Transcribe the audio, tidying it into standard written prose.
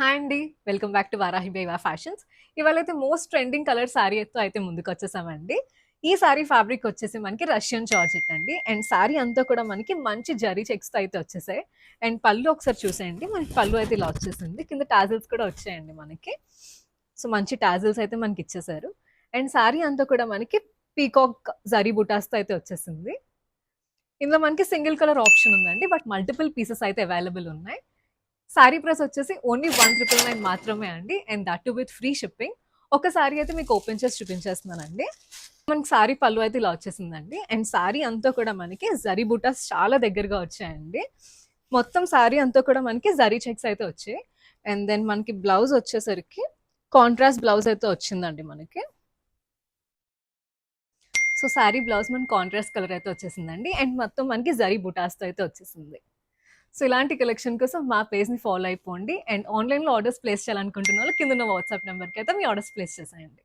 Hi అండి. Welcome back to Varahi బేవా fashions. ఇవాళైతే మోస్ట్ ట్రెండింగ్ కలర్ శారీతో అయితే ముందుకొచ్చేసామండి. ఈ శారీ ఫ్యాబ్రిక్ వచ్చేసి మనకి రష్యన్ జార్జెట్ అండి. అండ్ శారీ అంతా కూడా మనకి మంచి జరీ చెక్స్‌తో అయితే వచ్చేసాయి. అండ్ పళ్ళు ఒకసారి చూసేయండి. మనకి పళ్ళు అయితే ఇలా వచ్చేసింది. కింద టాజిల్స్ కూడా వచ్చాయండి మనకి. సో, మంచి టాజిల్స్ అయితే మనకిచ్చేసారు. అండ్ శారీ అంతా కూడా మనకి పీకాక్ జరీ బుటాస్‌తో అయితే వచ్చేసింది. ఇందులో మనకి సింగిల్ కలర్ ఆప్షన్ ఉందండి. బట్ మల్టిపుల్ పీసెస్ అయితే అవైలబుల్ ఉన్నాయి. సారీ ప్రైస్ వచ్చేసి ఓన్లీ 1999 మాత్రమే అండి. And that to with free shipping. ఒక సారీ అయితే మీకు ఓపెన్ చేసి చూపించేస్తున్నానండి. మనకి సారీ పళ్ళు అయితే ఇలా వచ్చేసిందండి. అండ్ సారీ అంతా కూడా మనకి జరీ బూటాస్ చాలా దగ్గరగా వచ్చాయండి. మొత్తం సారీ అంతా కూడా మనకి జరీ చెక్స్ అయితే వచ్చాయి. అండ్ దెన్ మనకి బ్లౌజ్ వచ్చేసరికి కాంట్రాస్ట్ బ్లౌజ్ అయితే వచ్చిందండి మనకి. సో సారీ బ్లౌజ్ మనకి కాంట్రాస్ట్ కలర్ అయితే వచ్చేసిందండి. అండ్ మొత్తం మనకి జరీ బుటాస్తో అయితే వచ్చేసింది. సో ఇలాంటి కలెక్షన్ కోసం మా పేజ్ని ఫాలో అయిపోండి. అండ్ ఆన్లైన్లో ఆర్డర్స్ ప్లేస్ చేయాలనుకుంటున్న వాళ్ళు కింద ఉన్న వాట్సాప్ నెంబర్కి అయితే మీ ఆర్డర్స్ ప్లేస్ చేసేయండి.